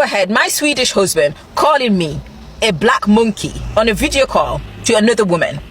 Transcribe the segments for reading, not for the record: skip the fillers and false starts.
overheard my Swedish husband calling me a black monkey on a video call to another woman.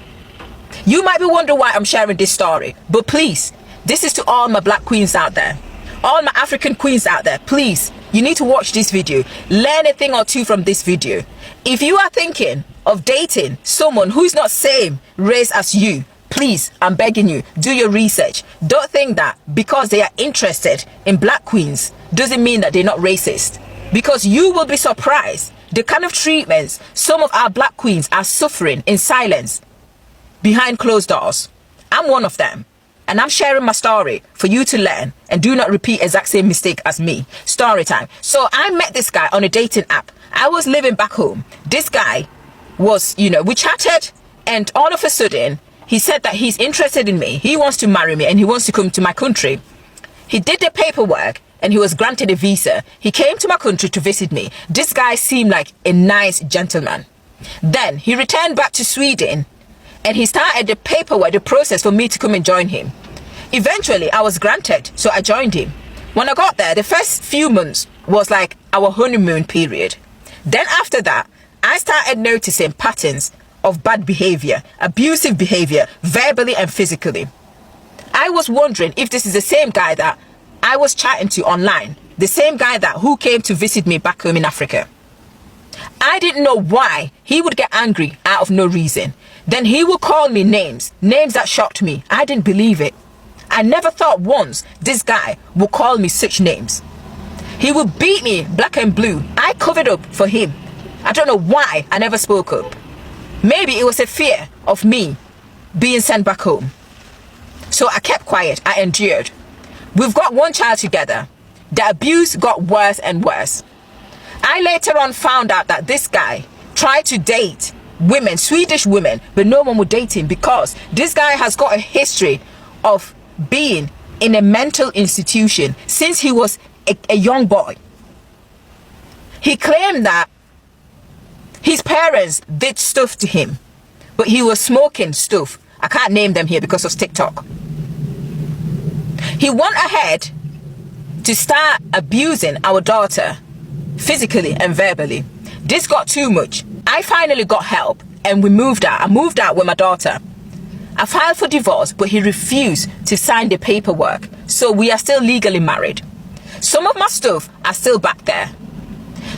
You might be wondering why I'm sharing this story, but please, this is to all my black queens out there, all my African queens out there. Please, you need to watch this video, learn a thing or two from this video. If you are thinking of dating someone who's not same race as you, please, I'm begging you, do your research. Don't think that because they are interested in black queens doesn't mean that they're not racist, because you will be surprised the kind of treatments some of our black queens are suffering in silence behind closed doors. I'm one of them, and I'm sharing my story for you to learn and do not repeat exact same mistake as me. Story time. So I met this guy on a dating app. I was living back home. This guy was, we chatted, and all of a sudden he said that he's interested in me. He wants to marry me and he wants to come to my country. He did the paperwork and he was granted a visa. He came to my country to visit me. This guy seemed like a nice gentleman. Then he returned back to Sweden and he started the paperwork, the process for me to come and join him. Eventually I was granted, so I joined him. When I got there, the first few months was like our honeymoon period. Then after that, I started noticing patterns of bad behavior, abusive behavior, verbally and physically. I was wondering if this is the same guy that I was chatting to online, the same guy who came to visit me back home in Africa. I didn't know why he would get angry out of no reason. Then he would call me names that shocked me. I didn't believe it. I never thought once this guy would call me such names. He would beat me black and blue. I covered up for him. I don't know why I never spoke up. Maybe it was a fear of me being sent back home. So I kept quiet. I endured. We've got one child together. The abuse got worse and worse. I later on found out that this guy tried to date women, Swedish women, but no one would date him because this guy has got a history of being in a mental institution since he was a young boy. He claimed that his parents did stuff to him, but he was smoking stuff. I can't name them here because of TikTok. He went ahead to start abusing our daughter physically and verbally. This got too much. I finally got help and we moved out. I moved out with my daughter. I filed for divorce, but he refused to sign the paperwork. So we are still legally married. Some of my stuff are still back there.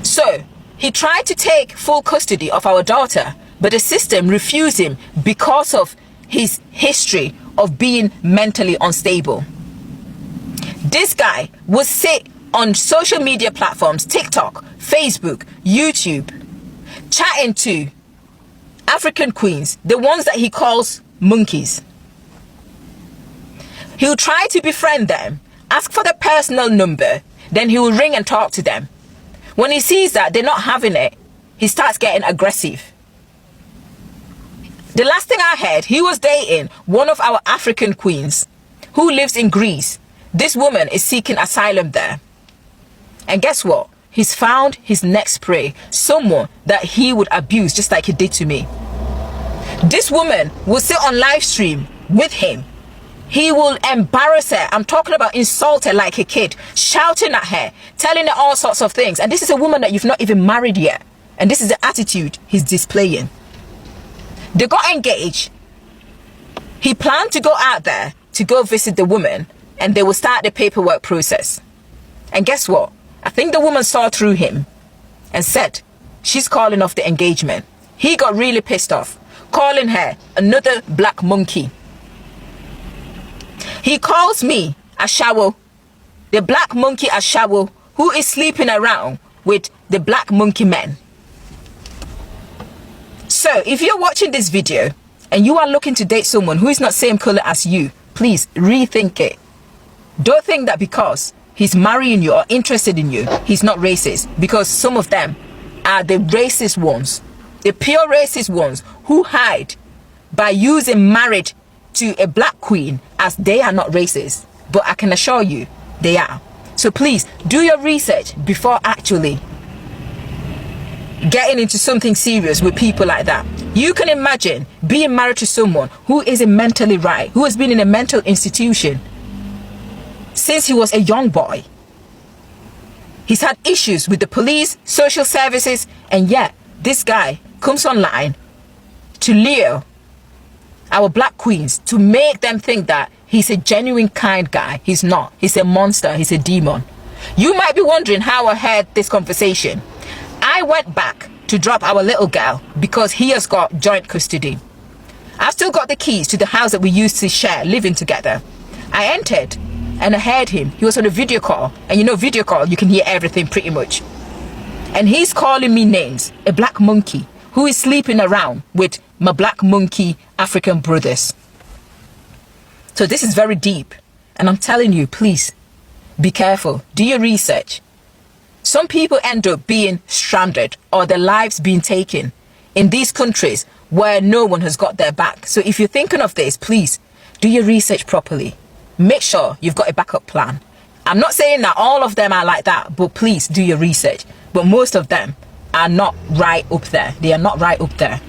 So he tried to take full custody of our daughter, but the system refused him because of his history of being mentally unstable. This guy would sit on social media platforms, TikTok, Facebook, YouTube, chatting to African queens, the ones that he calls monkeys. He'll try to befriend them, ask for their personal number, then he will ring and talk to them. When he sees that they're not having it, he starts getting aggressive. The last thing I heard, he was dating one of our African queens who lives in Greece. This woman is seeking asylum there. And guess what? He's found his next prey, someone that he would abuse just like he did to me. This woman will sit on live stream with him. He will embarrass her. I'm talking about insult her like a kid, shouting at her, telling her all sorts of things. And this is a woman that you've not even married yet. And this is the attitude he's displaying. They got engaged. He planned to go out there to go visit the woman and they will start the paperwork process. And guess what? I think the woman saw through him and said she's calling off the engagement. He got really pissed off, calling her another black monkey. He calls me Ashawo, the black monkey Ashawo, who is sleeping around with the black monkey men. So if you're watching this video and you are looking to date someone who is not same color as you, please rethink it. Don't think that because he's marrying you or interested in you, he's not racist, because some of them are the racist ones, the pure racist ones who hide by using marriage to a black queen as they are not racist. But I can assure you they are. So please do your research before actually getting into something serious with people like that. You can imagine being married to someone who isn't mentally right, who has been in a mental institution since he was a young boy. He's had issues with the police, social services, and yet this guy comes online to lure our black queens, to make them think that he's a genuine kind guy. He's not. He's a monster. He's a demon. You might be wondering how I had this conversation. I went back to drop our little girl because he has got joint custody. I've still got the keys to the house that we used to share, living together. I entered and I heard him. He was on a video call, and you know, video call, you can hear everything pretty much. And he's calling me names, a black monkey who is sleeping around with my black monkey African brothers. So this is very deep, and I'm telling you, please be careful. Do your research. Some people end up being stranded or their lives being taken in these countries where no one has got their back. So if you're thinking of this, please do your research properly. Make sure you've got a backup plan. I'm not saying that all of them are like that, but please do your research. But most of them are not right up there. They are not right up there.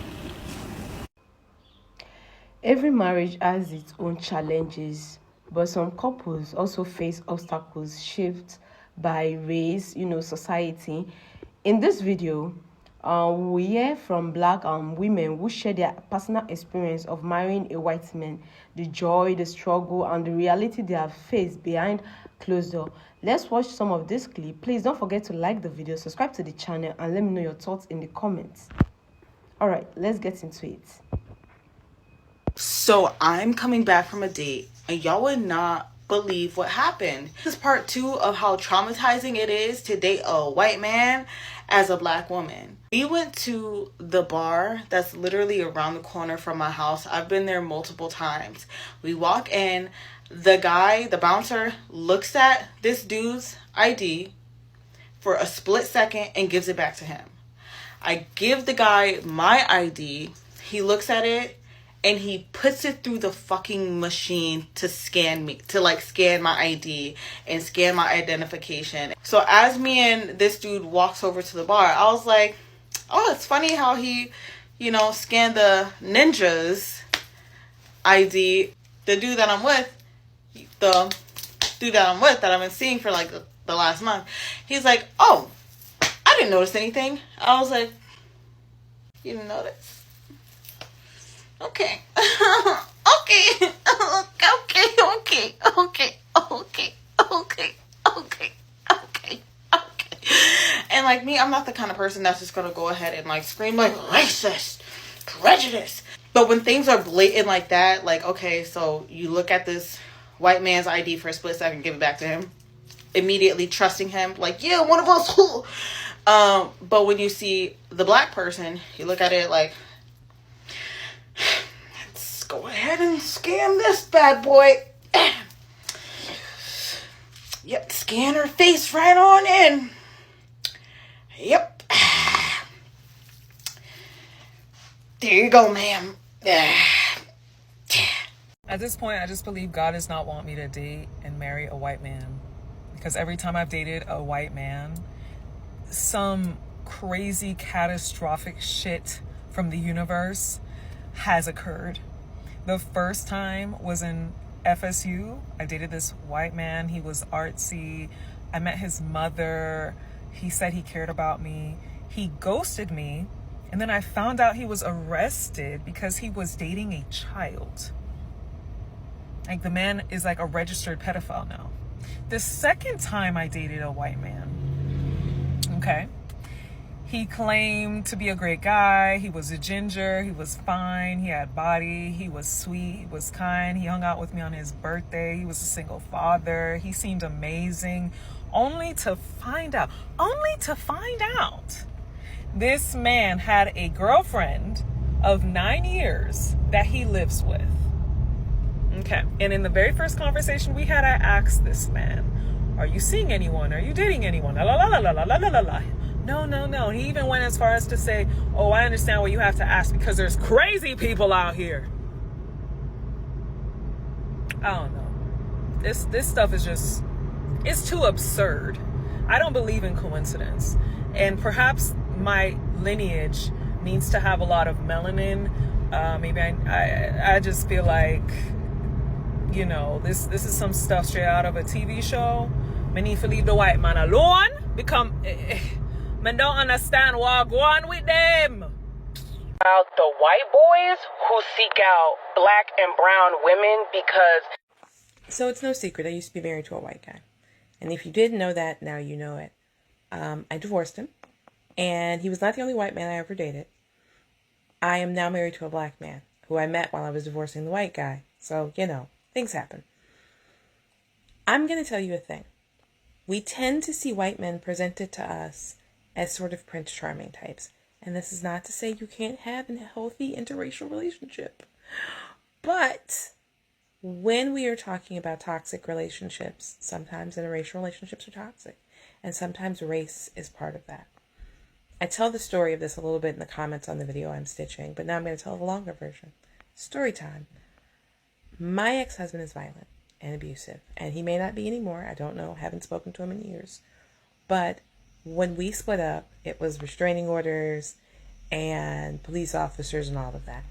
Every marriage has its own challenges, but some couples also face obstacles shaped by race, society. In this video, we hear from black women who share their personal experience of marrying a white man, the joy, the struggle, and the reality they have faced behind closed door. Let's watch some of this clip. Please don't forget to like the video, subscribe to the channel, and let me know your thoughts in the comments. All right, let's get into it. So I'm coming back from a date, and y'all would not believe what happened. This is part 2 of how traumatizing it is to date a white man as a black woman. We went to the bar that's literally around the corner from my house. I've been there multiple times. We walk in, the guy, the bouncer, looks at this dude's ID for a split second and gives it back to him. I give the guy my ID, he looks at it, and he puts it through the fucking machine to scan me, to like scan my ID and scan my identification. So as me and this dude walks over to the bar, I was like, oh, it's funny how he, scanned the ninja's ID. The dude that I'm with, that I've been seeing for like the last month, he's like, oh, I didn't notice anything. I was like, you didn't notice? Okay. Okay. And like me, I'm not the kind of person that's just gonna go ahead and like scream like racist, prejudice. But when things are blatant like that, like, okay, so you look at this white man's ID for a split second, give it back to him, immediately trusting him, like, yeah, one of us. But when you see the black person, you look at it like, let's go ahead and scan this bad boy. Yep, scan her face right on in. Yep. There you go, ma'am. At this point, I just believe God does not want me to date and marry a white man. Because every time I've dated a white man, some crazy catastrophic shit from the universe has occurred. The first time was in FSU. I dated this white man. He was artsy. I met his mother. He said he cared about me. He ghosted me. And then I found out he was arrested because he was dating a child. Like, the man is like a registered pedophile now. The second time I dated a white man, okay, he claimed to be a great guy. He was a ginger. He was fine. He had body. He was sweet. He was kind. He hung out with me on his birthday. He was a single father. He seemed amazing. Only to find out, this man had a girlfriend of 9 years that he lives with. Okay. And in the very first conversation we had, I asked this man, are you seeing anyone? Are you dating anyone? La la la la la la la la. No. He even went as far as to say, oh, I understand what you have to ask because there's crazy people out here. I don't know. This stuff is just, it's too absurd. I don't believe in coincidence. And perhaps my lineage needs to have a lot of melanin. Maybe I just feel like, this is some stuff straight out of a TV show. I need to leave the white man alone. become... Man don't understand what go on with them. About the white boys who seek out black and brown women because... So it's no secret, I used to be married to a white guy. And if you didn't know that, now you know it. I divorced him. And he was not the only white man I ever dated. I am now married to a black man who I met while I was divorcing the white guy. So, you know, things happen. I'm going to tell you a thing. We tend to see white men presented to us as sort of Prince Charming types. And this is not to say you can't have a healthy interracial relationship. But when we are talking about toxic relationships, sometimes interracial relationships are toxic. And sometimes race is part of that. I tell the story of this a little bit in the comments on the video I'm stitching, but now I'm going to tell the longer version. Story time. My ex-husband is violent and abusive, and he may not be anymore. I don't know. Haven't spoken to him in years. But when we split up, it was restraining orders and police officers and all of that.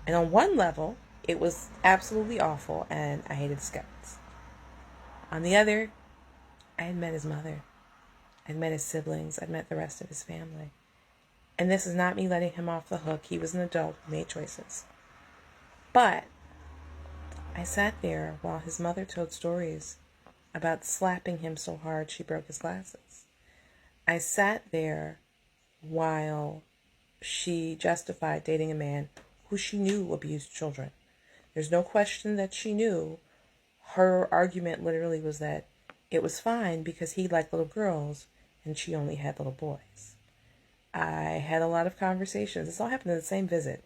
And on one level, it was absolutely awful, and I hated his guts. On the other, I had met his mother. I'd met his siblings. I'd met the rest of his family. And this is not me letting him off the hook. He was an adult who made choices. But I sat there while his mother told stories about slapping him so hard she broke his glasses. I sat there while she justified dating a man who she knew abused children. There's no question that she knew. Her argument literally was that it was fine because he liked little girls and she only had little boys. I had a lot of conversations. This all happened in the same visit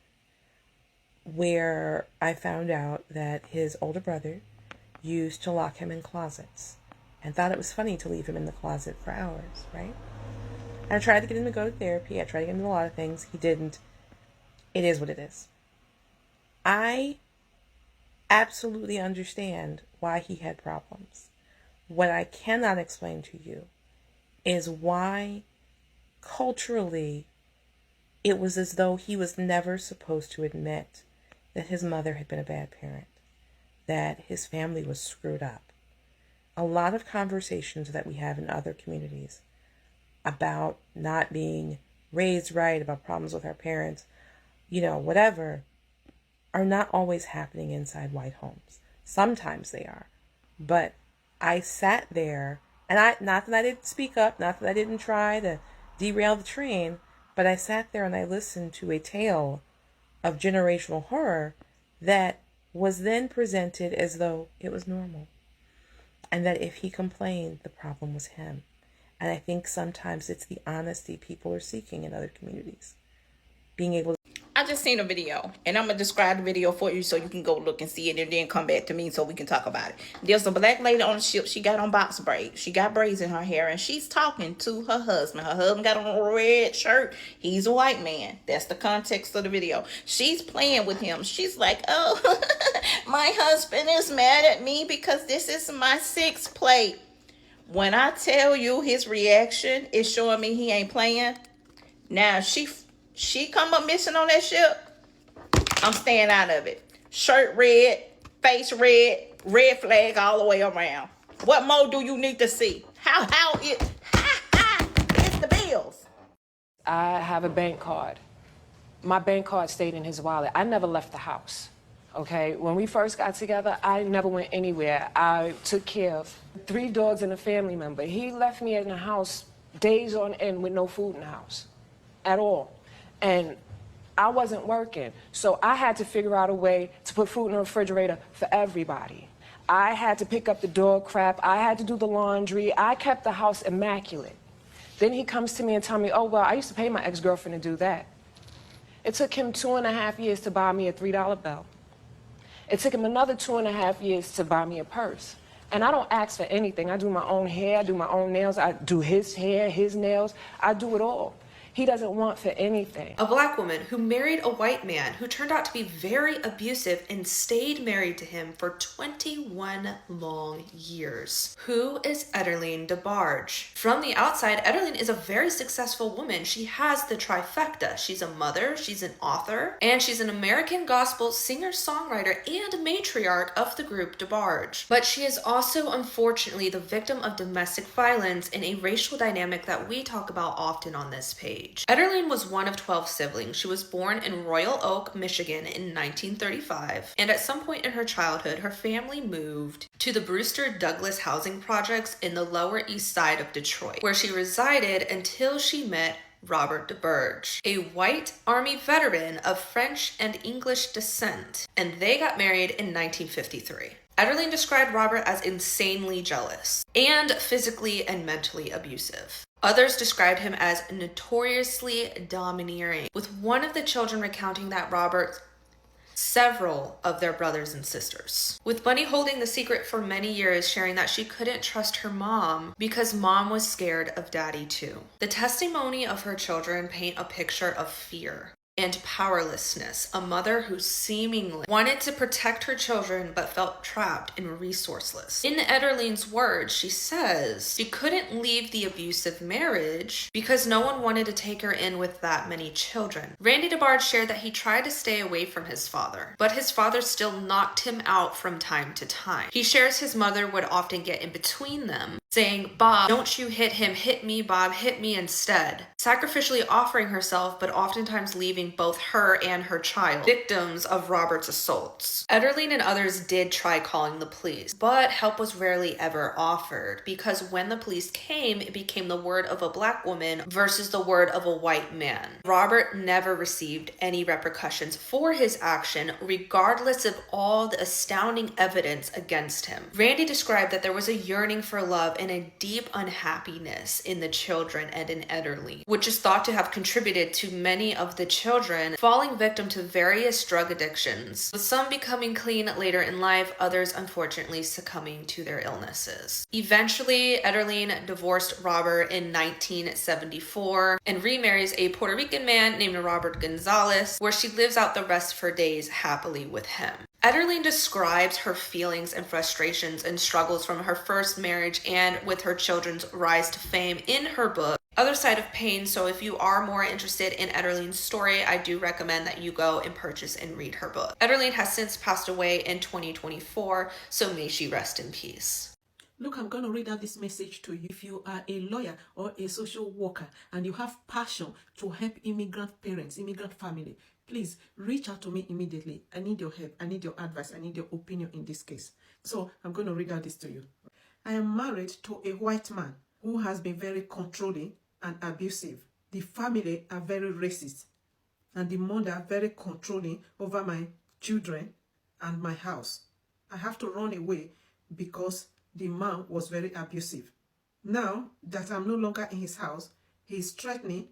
where I found out that his older brother used to lock him in closets and thought it was funny to leave him in the closet for hours, right? I tried to get him to go to therapy. I tried to get him to do a lot of things. He didn't. It is what it is. I absolutely understand why he had problems. What I cannot explain to you is why culturally it was as though he was never supposed to admit that his mother had been a bad parent, that his family was screwed up. A lot of conversations that we have in other communities about not being raised right, about problems with our parents, you know, whatever, are not always happening inside white homes. Sometimes they are. But I sat there, and not that I didn't speak up, not that I didn't try to derail the train, but I sat there and I listened to a tale of generational horror that was then presented as though it was normal. And that if he complained, the problem was him. And I think sometimes it's the honesty people are seeking in other communities. Being able to... I just seen a video, and I'm going to describe the video for you so you can go look and see it and then come back to me so we can talk about it. There's a black lady on the ship. She got on box braids. She got braids in her hair, and she's talking to her husband. Her husband got on a red shirt. He's a white man. That's the context of the video. She's playing with him. She's like, oh, my husband is mad at me because this is my 6th plate. When I tell you his reaction is showing me he ain't playing. Now, she come up missing on that ship, I'm staying out of it. Shirt red, face red, red flag all the way around. What more do you need to see? How it's the bills. I have a bank card. My bank card stayed in his wallet. I never left the house, okay? When we first got together, I never went anywhere. I took care of 3 dogs and a family member. He left me in the house days on end with no food in the house at all. And I wasn't working, so I had to figure out a way to put food in the refrigerator for everybody. I had to pick up the dog crap. I had to do the laundry. I kept the house immaculate. Then he comes to me and tells me, oh, well, I used to pay my ex-girlfriend to do that. It took him 2.5 years to buy me a $3 bill. It took him another 2.5 years to buy me a purse. And I don't ask for anything. I do my own hair. I do my own nails. I do his hair, his nails. I do it all. he doesn't want for anything. A black woman who married a white man who turned out to be very abusive and stayed married to him for 21 long years. Who is Etterlene DeBarge? From the outside, Etterlene is a very successful woman. She has the trifecta. She's a mother, she's an author, and she's an American gospel singer-songwriter and matriarch of the group DeBarge. But she is also, unfortunately, the victim of domestic violence in a racial dynamic that we talk about often on this page. Etterlene was one of 12 siblings. She was born in Royal Oak, Michigan in 1935, and at some point in her childhood, her family moved to the Brewster Douglas housing projects in the Lower East Side of Detroit, where she resided until she met Robert DeBarge, a white Army veteran of French and English descent, and they got married in 1953. Etterlene described Robert as insanely jealous and physically and mentally abusive. Others described him as notoriously domineering, with one of the children recounting that Robert several of their brothers and sisters, with Bunny holding the secret for many years, sharing that she couldn't trust her mom because mom was scared of daddy too. The testimony of her children paint a picture of fear and powerlessness, a mother who seemingly wanted to protect her children but felt trapped and resourceless. In Etterlene's words, she says she couldn't leave the abusive marriage because no one wanted to take her in with that many children. Randy DeBarge shared that he tried to stay away from his father, but his father still knocked him out from time to time. He shares his mother would often get in between them, saying, "Bob, don't you hit him, hit me, Bob, hit me instead," sacrificially offering herself, but oftentimes leaving both her and her child victims of Robert's assaults. Etterlene and others did try calling the police, but help was rarely ever offered because when the police came, it became the word of a black woman versus the word of a white man. Robert never received any repercussions for his action, regardless of all the astounding evidence against him. Randy described that there was a yearning for love and a deep unhappiness in the children and in Etterlene, which is thought to have contributed to many of the children falling victim to various drug addictions, with some becoming clean later in life, others unfortunately succumbing to their illnesses. Eventually, Etterlene divorced Robert in 1974 and remarries a Puerto Rican man named Robert Gonzalez, where she lives out the rest of her days happily with him. Etterlene describes her feelings and frustrations and struggles from her first marriage and with her children's rise to fame in her book, Other Side of Pain. So if you are more interested in Etterlene's story, I do recommend that you go and purchase and read her book. Etterlene has since passed away in 2024, so may she rest in peace. Look, I'm going to read out this message to you. If you are a lawyer or a social worker and you have passion to help immigrant parents, immigrant family, please reach out to me immediately. I need your help. I need your advice. I need your opinion in this case. So I'm going to read out this to you. I am married to a white man who has been very controlling and abusive. The family are very racist and the mother very controlling over my children and my house. I have to run away because the man was very abusive. Now that I'm no longer in his house, he is threatening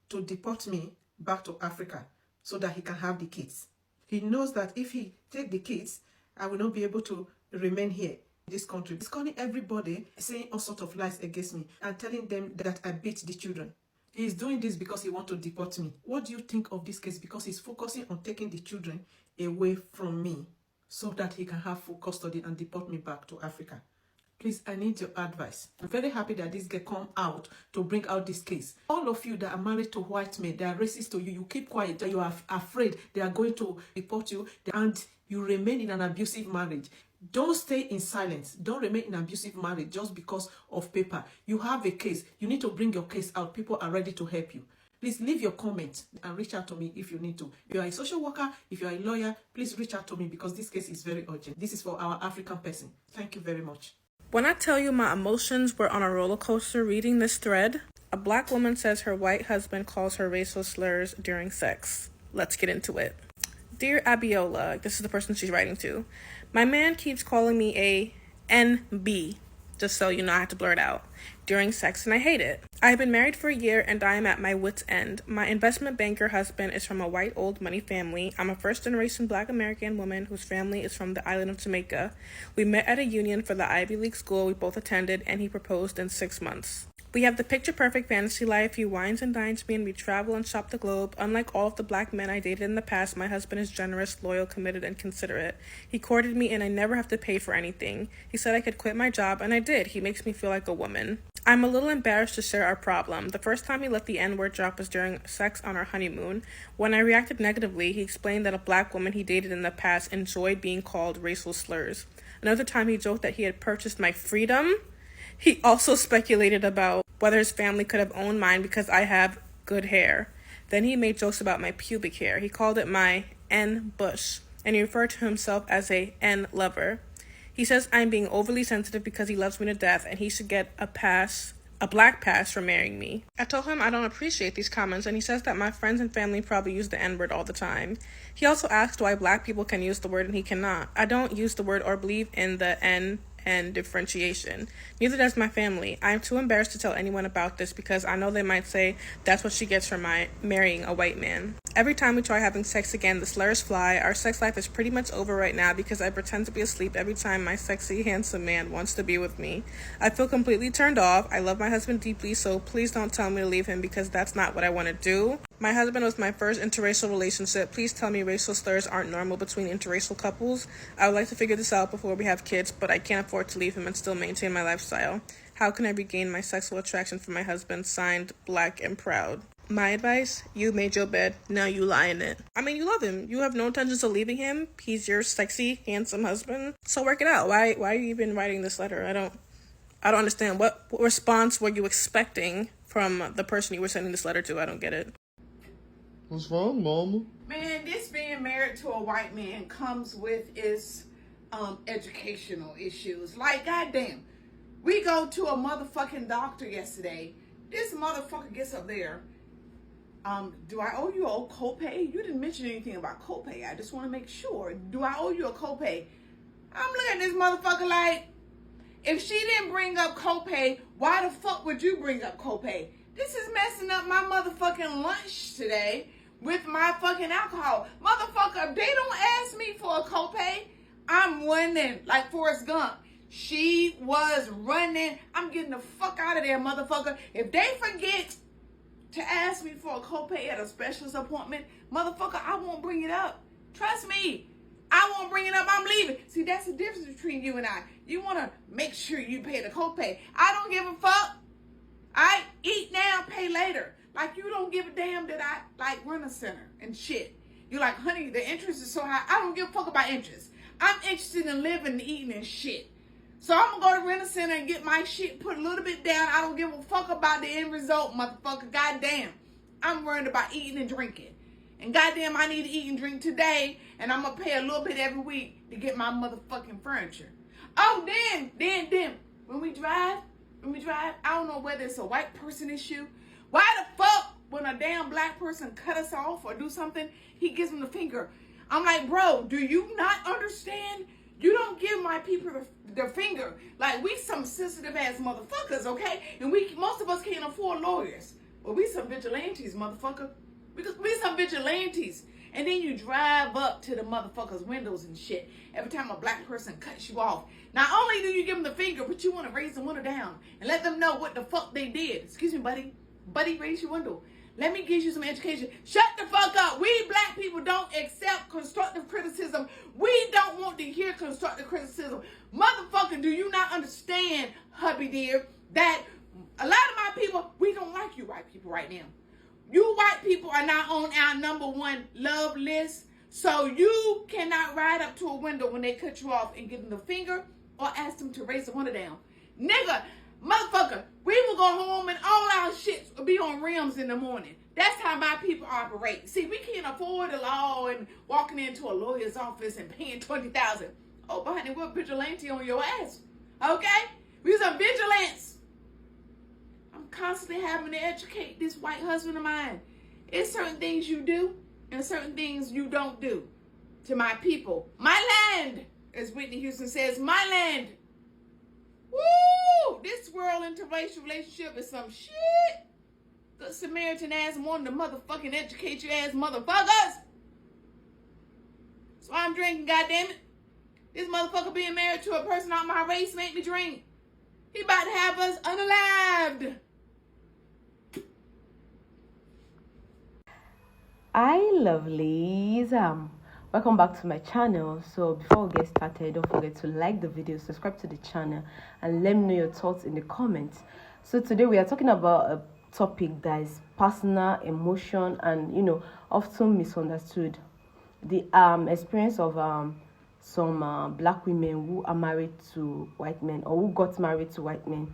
to deport me back to Africa so that he can have the kids. He knows that if he take the kids, I will not be able to remain here in this country. He's calling everybody, saying all sorts of lies against me and telling them that I beat the children. He's doing this because he wants to deport me. What do you think of this case? Because he's focusing on taking the children away from me so that he can have full custody and deport me back to Africa. Please, I need your advice. I'm very happy that this girl come out to bring out this case. All of you that are married to white men, they are racist to you. You keep quiet. You are afraid they are going to deport you and you remain in an abusive marriage. Don't stay in silence. Don't remain in abusive marriage just because of paper. You have a case. You need to bring your case out. People are ready to help you. Please leave your comments and reach out to me if you need to. If you are a social worker, if you are a lawyer, please reach out to me because this case is very urgent. This is for our African person. Thank you very much. When I tell you my emotions were on a roller coaster reading this thread, a black woman says her white husband calls her racial slurs during sex. Let's get into it. Dear Abiola, this is the person she's writing to. My man keeps calling me a NB, just so you know I have to blur it out, during sex and I hate it. I have been married for a year and I am at my wit's end. My investment banker husband is from a white old money family. I'm a first generation black American woman whose family is from the island of Jamaica. We met at a union for the Ivy League school we both attended and he proposed in 6 months. We have the picture-perfect fantasy life. He wines and dines me and we travel and shop the globe. Unlike all of the black men I dated in the past, my husband is generous, loyal, committed, and considerate. He courted me and I never have to pay for anything. He said I could quit my job and I did. He makes me feel like a woman. I'm a little embarrassed to share our problem. The first time he let the N-word drop was during sex on our honeymoon. When I reacted negatively, he explained that a black woman he dated in the past enjoyed being called racial slurs. Another time he joked that he had purchased my freedom. He also speculated about whether his family could have owned mine because I have good hair. Then he made jokes about my pubic hair. He called it my N-bush, and he referred to himself as a N-lover. He says I'm being overly sensitive because he loves me to death, and he should get a black pass for marrying me. I told him I don't appreciate these comments, and he says that my friends and family probably use the N-word all the time. He also asked why black people can use the word and he cannot. I don't use the word or believe in the N and differentiation. Neither does my family. I am too embarrassed to tell anyone about this because I know they might say that's what she gets from marrying a white man. Every time we try having sex again, the slurs fly. Our sex life is pretty much over right now because I pretend to be asleep every time my sexy, handsome man wants to be with me. I feel completely turned off. I love my husband deeply, so please don't tell me to leave him because that's not what I want to do. My husband was my first interracial relationship. Please tell me racial slurs aren't normal between interracial couples. I would like to figure this out before we have kids, but I can't afford to leave him and still maintain my lifestyle. How can I regain my sexual attraction for my husband? Signed, Black and Proud. My advice, you made your bed, now you lie in it. I mean, you love him. You have no intentions of leaving him. He's your sexy, handsome husband. So work it out. Why are you even writing this letter? I don't understand. What response were you expecting from the person you were sending this letter to? I don't get it. What's wrong, Mama? Man, this being married to a white man comes with its educational issues. Like, goddamn, we go to a motherfucking doctor yesterday. This motherfucker gets up there. Do I owe you a copay? You didn't mention anything about copay. I just want to make sure. Do I owe you a copay? I'm looking at this motherfucker like, if she didn't bring up copay, why the fuck would you bring up copay? This is messing up my motherfucking lunch today with my fucking alcohol. Motherfucker, if they don't ask me for a copay, I'm running like Forrest Gump. She was running. I'm getting the fuck out of there, motherfucker. If they forget to ask me for a copay at a specialist appointment, motherfucker, I won't bring it up. Trust me. I won't bring it up. I'm leaving. See, that's the difference between you and I. You want to make sure you pay the copay. I don't give a fuck. I eat now, pay later. Like, you don't give a damn that I, like, run a center and shit. You're like, honey, the interest is so high. I don't give a fuck about interest. I'm interested in living and eating and shit. So I'm going to go to rent a center and get my shit put a little bit down. I don't give a fuck about the end result, motherfucker. Goddamn. I'm worried about eating and drinking. And goddamn, I need to eat and drink today. And I'm going to pay a little bit every week to get my motherfucking furniture. Oh, then, when we drive, I don't know whether it's a white person issue. Why the fuck, when a damn black person cut us off or do something, he gives them the finger? I'm like, bro, do you not understand? You don't give my people the finger. Like, we some sensitive ass motherfuckers, okay? And most of us can't afford lawyers. But we some vigilantes, motherfucker. Because we some vigilantes. And then you drive up to the motherfuckers' windows and shit every time a black person cuts you off. Not only do you give them the finger, but you want to raise the window down and let them know what the fuck they did. Excuse me, buddy. Buddy, raise your window. Let me give you some education. Shut the fuck up. We black people don't accept constructive criticism. We don't want to hear constructive criticism. Motherfucker, do you not understand, hubby dear, that a lot of my people, we don't like you white people right now. You white people are not on our #1 love list. So you cannot ride up to a window when they cut you off and give them the finger or ask them to raise the window down. Nigga, motherfucker, we will go home and all our shit will be on rims in the morning. That's how my people operate. See, we can't afford the law and walking into a lawyer's office and paying $20,000. Oh, but honey, we're vigilante on your ass. Okay? We some vigilance. I'm constantly having to educate this white husband of mine. It's certain things you do and certain things you don't do to my people. My land, as Whitney Houston says, my land. Woo! This world interracial relationship is some shit. Good Samaritan ass wanting to motherfucking educate you ass motherfuckers. So I'm drinking, goddammit. This motherfucker being married to a person out my race make me drink. He about to have us unalived. lovelies, welcome back to my channel. So before we get started, don't forget to like the video, subscribe to the channel, and let me know your thoughts in the comments. So today we are talking about a topic that is personal, emotion, and often misunderstood. The experience of some black women who are married to white men, or who got married to white men.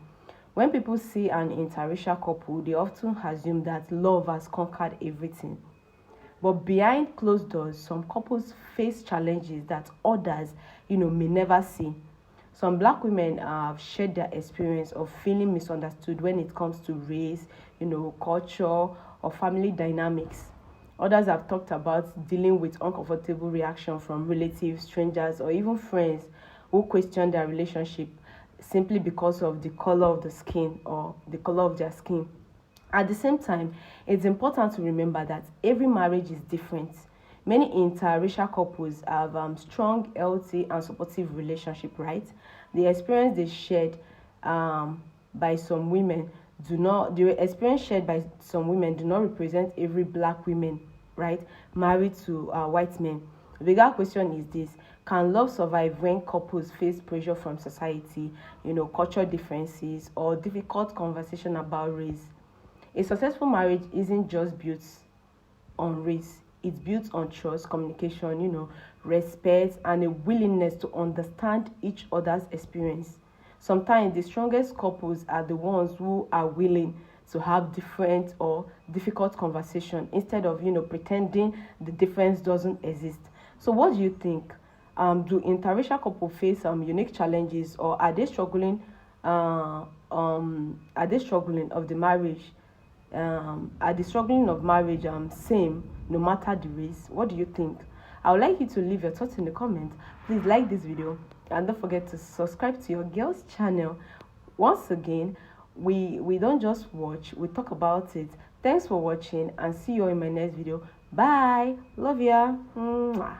When people see an interracial couple, they often assume that love has conquered everything. But behind closed doors, some couples face challenges that others, may never see. Some black women have shared their experience of feeling misunderstood when it comes to race, culture, or family dynamics. Others have talked about dealing with uncomfortable reaction from relatives, strangers, or even friends who question their relationship simply because of the color of the skin or the color of their skin. At the same time, it's important to remember that every marriage is different. Many interracial couples have strong, healthy, and supportive relationship, right? The experience they shared by some women do not represent every black woman, right, married to white men. The bigger question is this: can love survive when couples face pressure from society, cultural differences, or difficult conversation about race? A successful marriage isn't just built on race. It's built on trust, communication, respect, and a willingness to understand each other's experience. Sometimes the strongest couples are the ones who are willing to have different or difficult conversation instead of, pretending the difference doesn't exist. So what do you think? Do interracial couples face unique challenges, or are they struggling? Are they struggling of the marriage? Are the struggling of marriage same no matter the race? What do you think? I would like you to leave your thoughts in the comments. Please like this video and don't forget to subscribe to your girl's channel. Once again, we don't just watch, we talk about it. Thanks for watching, and see you in my next video. Bye. Love ya. Mwah.